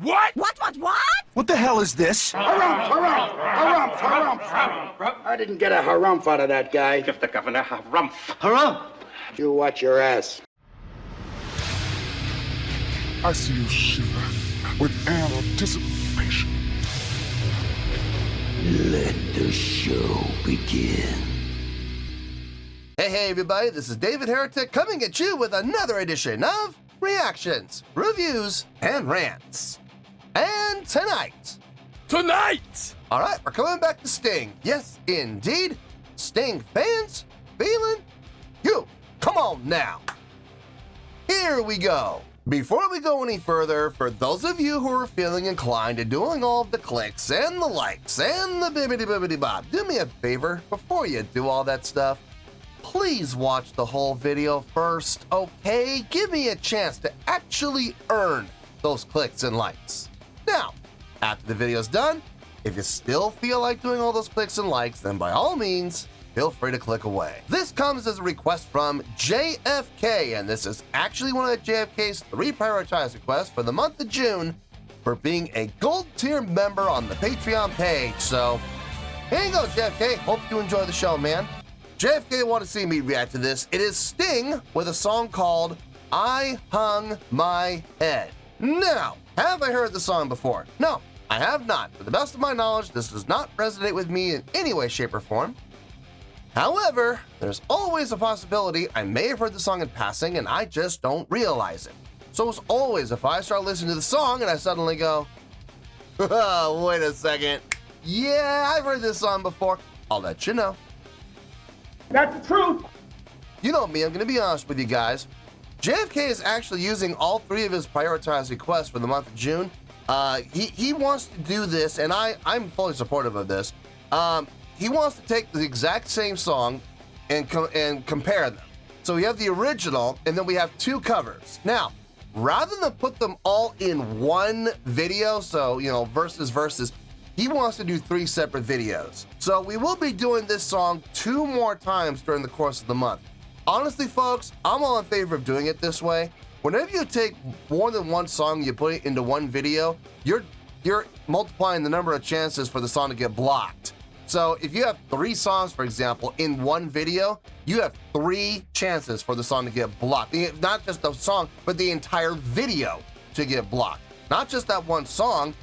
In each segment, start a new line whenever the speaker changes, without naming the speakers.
What?
What?
What the hell is this?
Harumph. I didn't get a harumph out of that guy.
Give the governor harumph.
Harumph!
You watch your ass.
I see you shiver with anticipation.
Let the show begin.
Hey everybody, this is David Heretic coming at you with another edition of Reactions, Reviews, and Rants. And tonight, alright, we're coming back to Sting. Yes, indeed, Sting Fans Feeling You. Come on now. Here we go. Before we go any further, for those of you who are feeling inclined to doing all of the clicks and the likes and the bibbidi-bibbidi-bob, do me a favor before you do all that stuff. Please watch the whole video first, okay? Give me a chance to actually earn those clicks and likes. Now, after the video's done, if you still feel like doing all those clicks and likes, then by all means, feel free to click away. This comes as a request from JFK, and this is actually one of JFK's 3 prioritized requests for the month of June for being a gold tier member on the Patreon page. So, here you go, JFK. Hope you enjoy the show, man. JFK want to see me react to this. It is Sting with a song called I Hung My Head. Now, have I heard the song before? No, I have not. To the best of my knowledge, this does not resonate with me in any way, shape, or form. However, there's always a possibility I may have heard the song in passing and I just don't realize it. So as always, if I start listening to the song and I suddenly go, wait a second, yeah, I've heard this song before, I'll let you know.
That's the truth.
You know me, I'm going to be honest with you guys. JFK is actually using all 3 of his prioritized requests for the month of June. He wants to do this, and I'm fully supportive of this. He wants to take the exact same song and compare them. So we have the original, and then we have 2 covers. Now, rather than put them all in one video, so, you know, versus, he wants to do 3 separate videos. So we will be doing this song 2 more times during the course of the month. Honestly, folks, I'm all in favor of doing it this way. Whenever you take more than one song, you put it into one video, you're multiplying the number of chances for the song to get blocked. So if you have 3 songs, for example, in one video, you have 3 chances for the song to get blocked. Not just the song, but the entire video to get blocked. Not just that one song,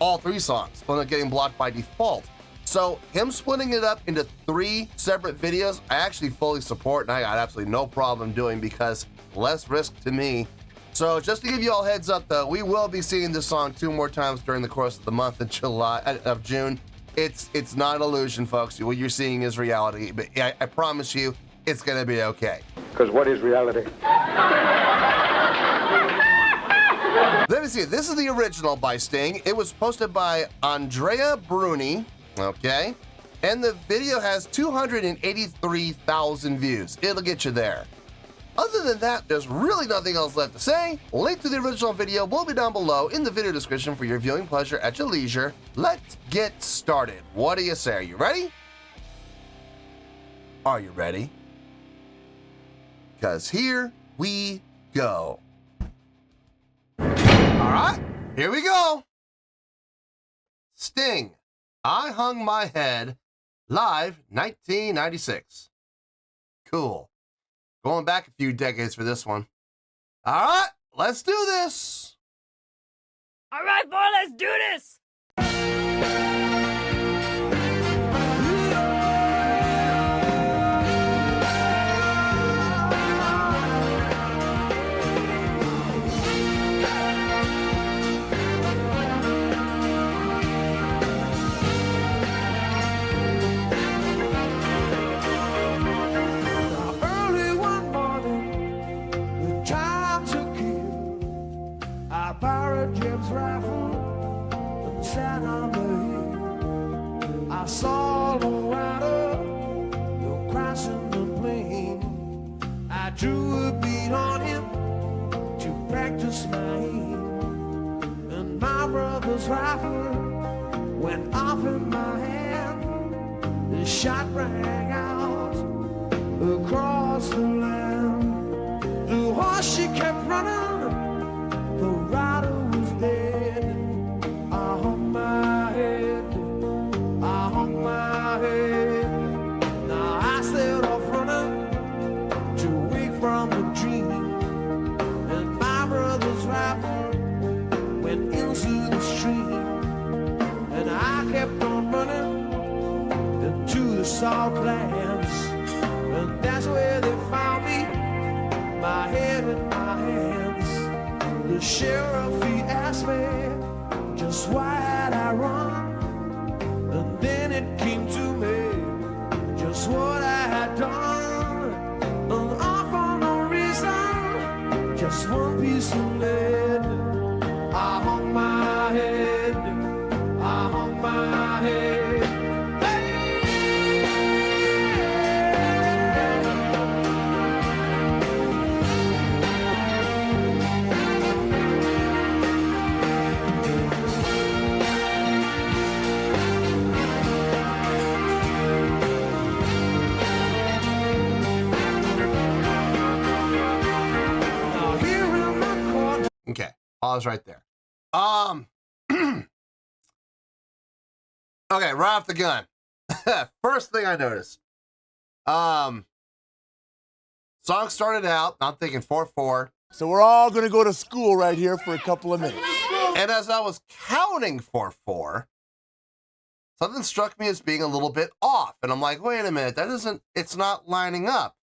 all 3 songs will end up getting blocked by default. So him splitting it up into 3 separate videos, I actually fully support, and I got absolutely no problem doing, because less risk to me. So just to give you all heads up though, we will be seeing this song 2 more times during the course of the month of June. It's not an illusion, folks. What you're seeing is reality, but I promise you, it's gonna be okay.
Because what is reality?
Let me see, this is the original by Sting. It was posted by Andrea Bruni, okay? And the video has 283,000 views. It'll get you there. Other than that, there's really nothing else left to say. Link to the original video will be down below in the video description for your viewing pleasure at your leisure. Let's get started. What do you say? Are you ready? Are you ready? Because here we go. All right, here we go. Sting, I Hung My Head, live 1996. Cool. Going back a few decades for this one. All right, let's do this.
All right, boy, let's do this.
I saw the rider, the crashing the plane. I drew a beat on him to practice my aim. And my brother's rifle went off in my hand. The shot rang out across the land. The horse, she kept running, the rider was dead. outlands, and that's where they found me, my head in my hands. The sheriff, he asked me just why had I run, and then it came to me just what I had done, and all for no reason, just one piece of lead. I hung my head, I hung my head.
Okay, pause right there. Okay, right off the gun. First thing I noticed. Song started out, I'm thinking 4/4.
So we're all gonna go to school right here for a couple of minutes.
And as I was counting 4/4, something struck me as being a little bit off. And I'm like, wait a minute, it's not lining up.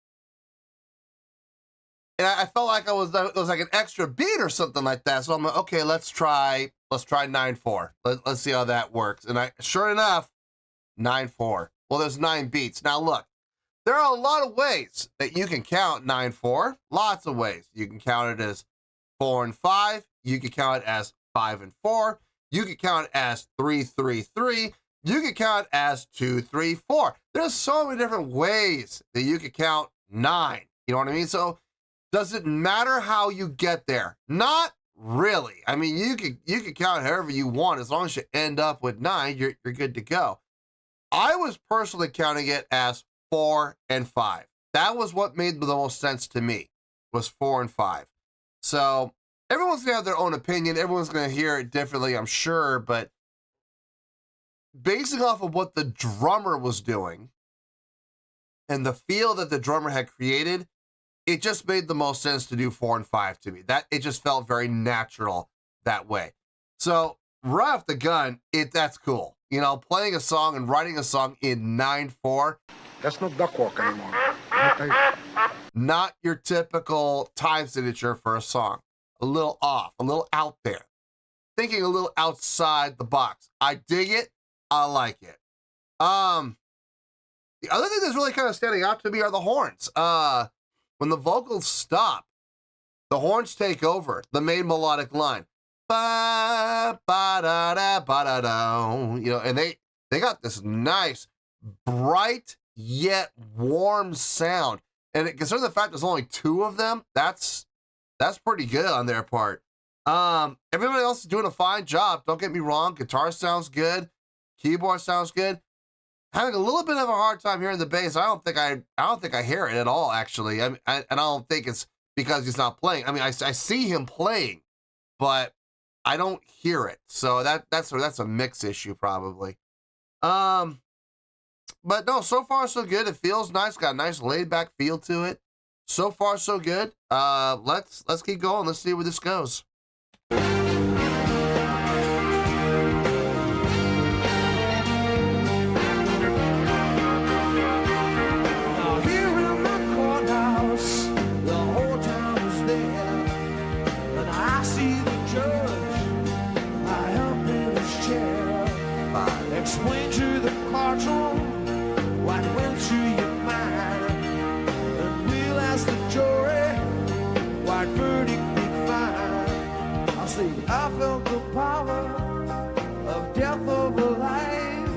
And I felt like it was like an extra beat or something like that. So I'm like, okay, let's try 9/4. Let's see how that works. And sure enough, 9/4. Well, there's 9 beats. Now look, there are a lot of ways that you can count 9/4. Lots of ways. You can count it as 4 and 5. You can count it as 5 and 4. You can count it as 3/3/3. You can count it as 2/3/4. There's so many different ways that you can count 9. You know what I mean? So does it matter how you get there? Not really. I mean, you can count however you want. As long as you end up with 9, you're good to go. I was personally counting it as 4 and 5. That was what made the most sense to me, was 4 and 5. So everyone's gonna have their own opinion. Everyone's gonna hear it differently, I'm sure, but basing off of what the drummer was doing and the feel that the drummer had created, it just made the most sense to do 4 and 5 to me. That it just felt very natural that way. So right off the gun, that's cool. You know, playing a song and writing a song in 9/4.
That's no duck walk anymore.
Not your typical time signature for a song. A little off, a little out there. Thinking a little outside the box. I dig it. I like it. The other thing that's really kind of standing out to me are the horns. When the vocals stop, the horns take over the main melodic line. Ba, ba, da, da, ba, da, da. You know, and they got this nice, bright yet warm sound. And considering the fact there's only 2 of them, that's pretty good on their part. Everybody else is doing a fine job. Don't get me wrong. Guitar sounds good. Keyboard sounds good. Having a little bit of a hard time hearing the bass. I don't think I hear it at all, actually. And I don't think it's because he's not playing. I mean, I see him playing, but I don't hear it. So that's a mix issue probably. But no, so far so good. It feels nice. Got a nice laid back feel to it. So far so good. Let's keep going. Let's see where this goes.
Explain to the courtroom what went through your mind, and we'll ask the jury what verdict they find. I'll say I felt the power of death over life.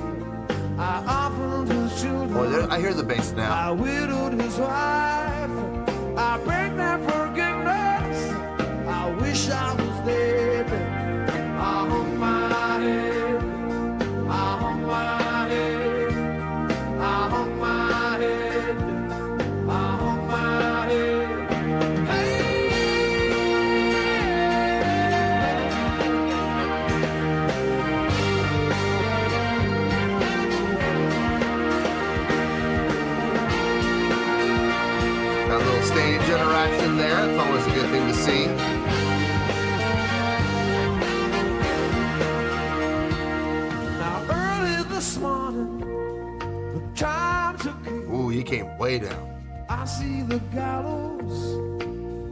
I offered his children.
Boy, I hear the bass now.
I widowed his wife. I begged their forgiveness. I wish I was dead. I hung my head. I hung my head, I hung my head, I hung my head.
he came way down.
I see the gallows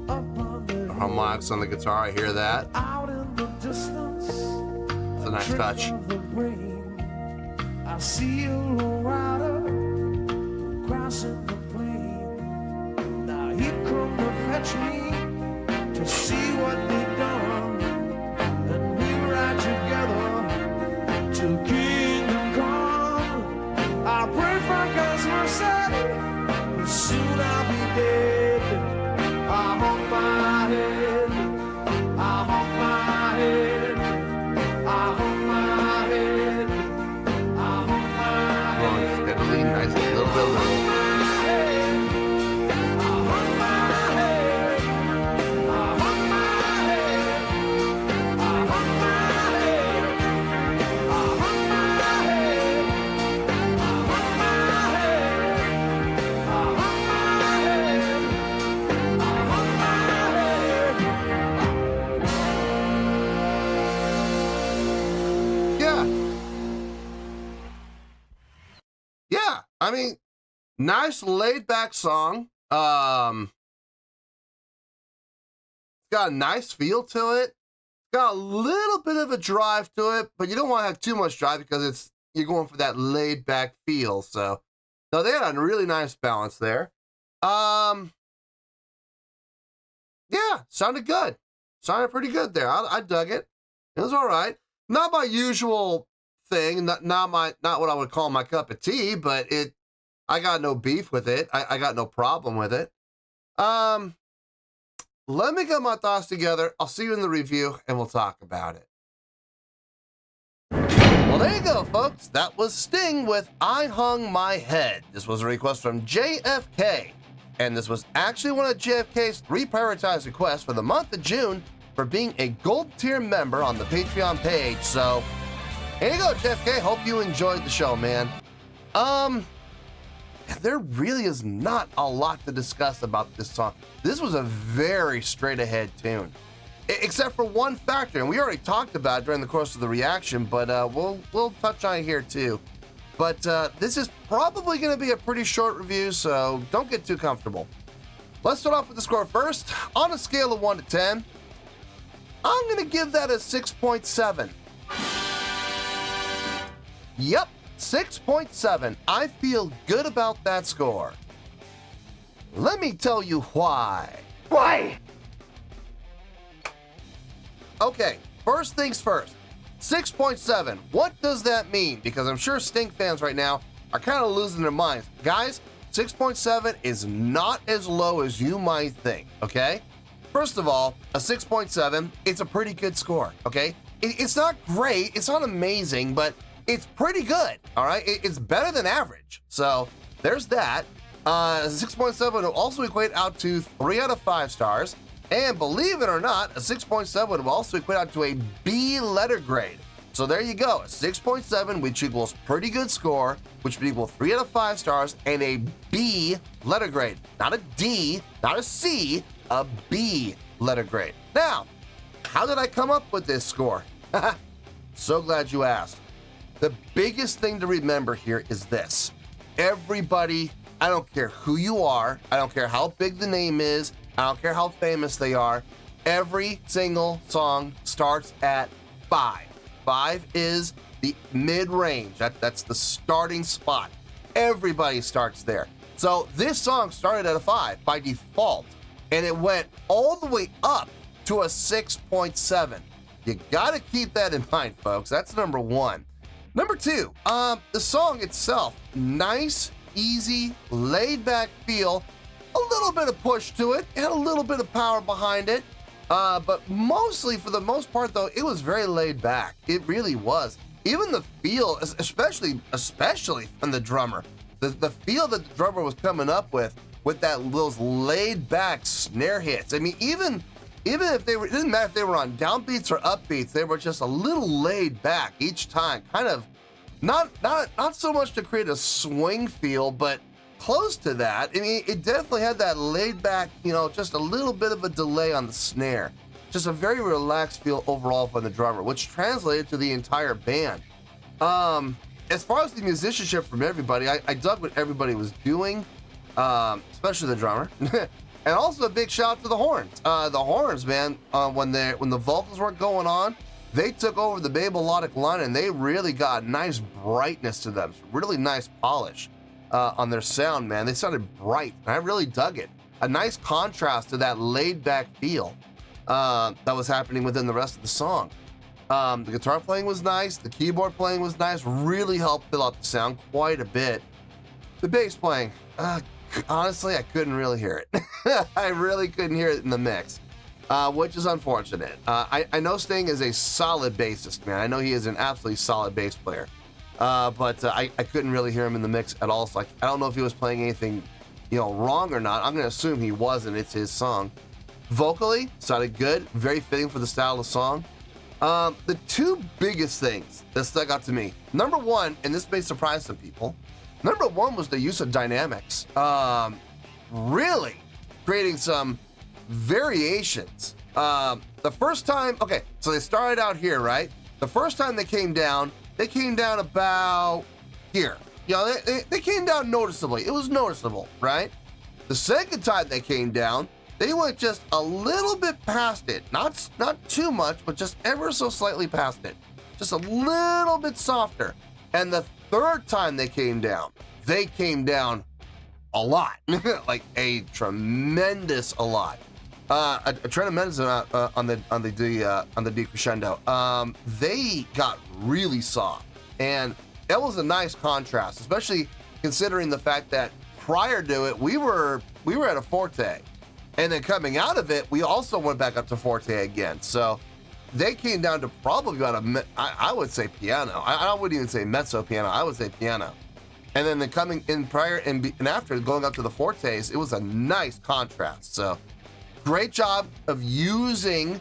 up on the
Harmonics on the guitar, I hear that.
out in the distance.
It's a nice touch.
I see a low rider crossing the plain. Now he come to fetch me to see what they done, and we ride together till kingdom come. I pray for God's mercy, but soon I'll be dead. I hung my head, I hung my head, I hung my head, I hung my head.
Going steadily, nice little bit little. Yeah, I mean, nice laid back song. It's got a nice feel to it. Got a little bit of a drive to it, but you don't want to have too much drive because you're going for that laid back feel. So, no, they had a really nice balance there. Yeah, sounded good. Sounded pretty good there. I dug it. It was all right. Not my usual thing, not what I would call my cup of tea, but I got no beef with it. I got no problem with it. Let me get my thoughts together. I'll see you in the review and we'll talk about it. Well, there you go, folks. That was Sting with I Hung My Head. This was a request from JFK, and this was actually one of JFK's 3 prioritized requests for the month of June for being a gold tier member on the Patreon page. So here you go, JFK. Hope you enjoyed the show, man. There really is not a lot to discuss about this song. This was a very straight ahead tune, except for one factor, and we already talked about it during the course of the reaction, but we'll touch on it here too. But this is probably going to be a pretty short review, so don't get too comfortable. Let's start off with the score first. On a scale of 1 to 10, I'm going to give that a 6.7. Yep, 6.7. I feel good about that score. Let me tell you why.
Why?
Okay, first things first. 6.7. What does that mean? Because I'm sure Sting fans right now are kind of losing their minds. Guys, 6.7 is not as low as you might think, okay? First of all, a 6.7, it's a pretty good score, okay? It's not great, it's not amazing, but it's pretty good, all right? It's better than average. So there's that. 6.7 will also equate out to 3 out of 5 stars. And believe it or not, a 6.7 will also equate out to a B letter grade. So there you go, a 6.7, which equals pretty good score, which would equal 3 out of 5 stars and a B letter grade. Not a D, not a C, a B letter grade. Now, how did I come up with this score? So glad you asked. The biggest thing to remember here is this. Everybody, I don't care who you are, I don't care how big the name is, I don't care how famous they are, every single song starts at 5. 5 is the mid-range. That's the starting spot. Everybody starts there. So this song started at a 5 by default, and it went all the way up to a 6.7. You gotta keep that in mind, folks. That's number 1. Number 2, the song itself, nice, easy, laid-back feel, a little bit of push to it, and a little bit of power behind it, but mostly, for the most part, though, it was very laid back. It really was. Even the feel, especially from the drummer, the feel that the drummer was coming up with those laid back snare hits. I mean, even if they were, it didn't matter if they were on downbeats or upbeats, they were just a little laid back each time, kind of not so much to create a swing feel, but close to that. I mean, it definitely had that laid back, just a little bit of a delay on the snare. Just a very relaxed feel overall from the drummer, which translated to the entire band. As far as the musicianship from everybody, I dug what everybody was doing. especially the drummer. And also a big shout out to the horns. The horns, man, when the vocals weren't going on, they took over the Bay Melodic line and they really got nice brightness to them. Really nice polish on their sound, man. They sounded bright, and I really dug it. A nice contrast to that laid-back feel that was happening within the rest of the song. The guitar playing was nice. The keyboard playing was nice. Really helped fill out the sound quite a bit. The bass playing, honestly, I couldn't really hear it. I really couldn't hear it in the mix, which is unfortunate. I know Sting is a solid bassist, man. I know he is an absolutely solid bass player, but I couldn't really hear him in the mix at all. So I don't know if he was playing anything, wrong or not. I'm going to assume he wasn't. It's his song. Vocally, sounded good. Very fitting for the style of song. The two biggest things that stuck out to me, number one, and this may surprise some people, number one was the use of dynamics. Really creating some variations. The first time, okay, so they started out here, right? The first time they came down about here. They came down noticeably. It was noticeable, right? The second time they came down, they went just a little bit past it. Not too much, but just ever so slightly past it. Just a little bit softer. And the third time they came down a lot. Like a tremendous a lot. A tremendous amount on the decrescendo. They got really soft. And that was a nice contrast, especially considering the fact that prior to it, we were at a forte. And then coming out of it, we also went back up to forte again. So they came down to probably about I would say piano. I wouldn't even say mezzo piano. I would say piano. And then coming in prior and after going up to the fortes, it was a nice contrast. So great job of using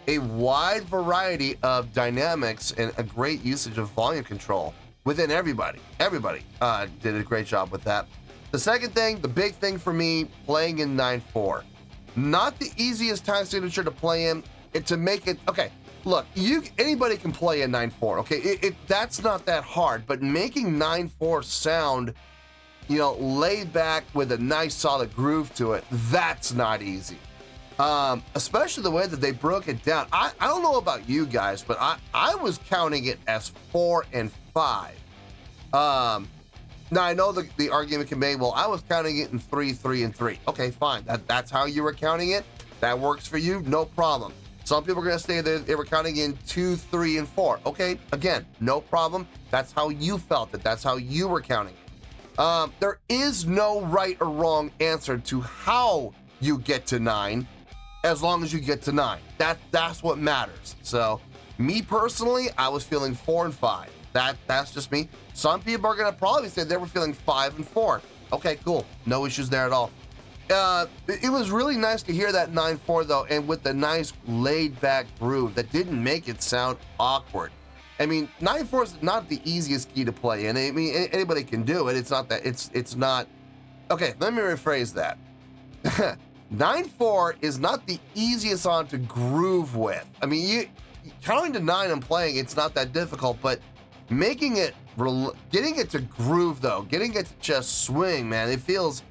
a wide variety of dynamics and a great usage of volume control within everybody. Everybody did a great job with that. The second thing, the big thing for me, playing in 9/4. Not the easiest time signature to play in, and to make it, okay, look, anybody can play a 9/4, okay? That's not that hard, but making 9/4 sound, laid back with a nice solid groove to it, that's not easy. Especially the way that they broke it down. I don't know about you guys, but I was counting it as 4 and 5. Now I know the argument can be, well, I was counting it in 3, 3, and 3. Okay, fine. That's how you were counting it. That works for you, no problem. Some people are gonna say that they were counting in 2, 3, and 4. Okay, again, no problem. That's how you felt it. That's how you were counting it. There is no right or wrong answer to how you get to 9, as long as you get to 9. That's what matters. So, me personally, I was feeling 4 and 5. That's just me. Some people are gonna probably say they were feeling 5 and 4. Okay, cool. No issues there at all. It was really nice to hear that 9/4 though, and with the nice laid back groove that didn't make it sound awkward. I mean, 9/4 is not the easiest key to play, and I mean anybody can do it. It's not that it's not. Okay, let me rephrase that. 9/4 is not the easiest song to groove with. I mean, you counting to 9 and playing, it's not that difficult, but making it, getting it to groove though, getting it to just swing, man, it feels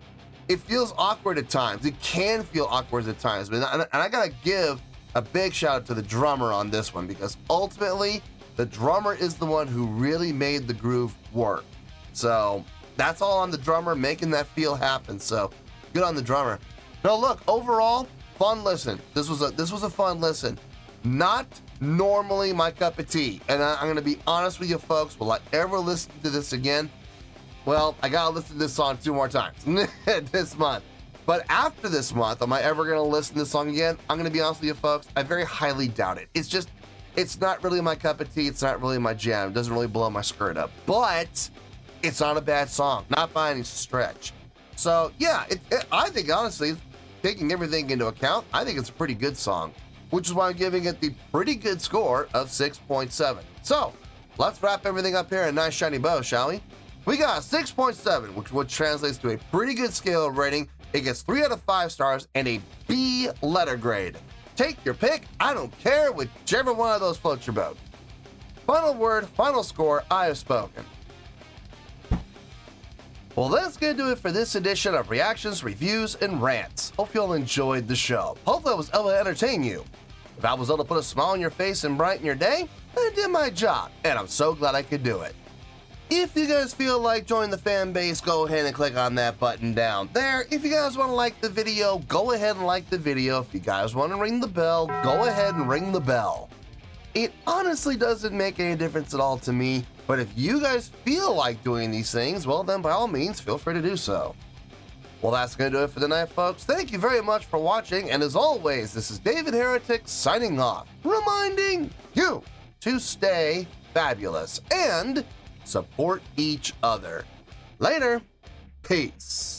awkward at times. It can feel awkward at times, and I gotta give a big shout out to the drummer on this one, because ultimately the drummer is the one who really made the groove work. So that's all on the drummer, making that feel happen. So good on the drummer. No, look, overall, fun listen. This was a fun listen. Not normally my cup of tea, and I'm gonna be honest with you folks. Will I ever listen to this again? Well, I gotta listen to this song 2 more times this month. But after this month, am I ever gonna listen to this song again? I'm gonna be honest with you folks, I very highly doubt it. It's not really my cup of tea. It's not really my jam. It doesn't really blow my skirt up. But it's not a bad song, not by any stretch. So yeah, I think honestly, taking everything into account, I think it's a pretty good song, which is why I'm giving it the pretty good score of 6.7. So let's wrap everything up here in a nice shiny bow, shall we? We got a 6.7, which translates to a pretty good scale rating. It gets 3 out of 5 stars and a B letter grade. Take your pick. I don't care, whichever one of those floats your boat. Final word, final score, I have spoken. Well, that's gonna do it for this edition of Reactions, Reviews, and Rants. Hope you all enjoyed the show. Hopefully I was able to entertain you. If I was able to put a smile on your face and brighten your day, I did my job, and I'm so glad I could do it. If you guys feel like joining the fan base, go ahead and click on that button down there. If you guys want to like the video, go ahead and like the video. If you guys want to ring the bell, go ahead and ring the bell. It honestly doesn't make any difference at all to me, but if you guys feel like doing these things, well then by all means, feel free to do so. Well, that's going to do it for tonight, folks. Thank you very much for watching, and as always, this is David Heretic signing off, reminding you to stay fabulous and support each other. Later. Peace.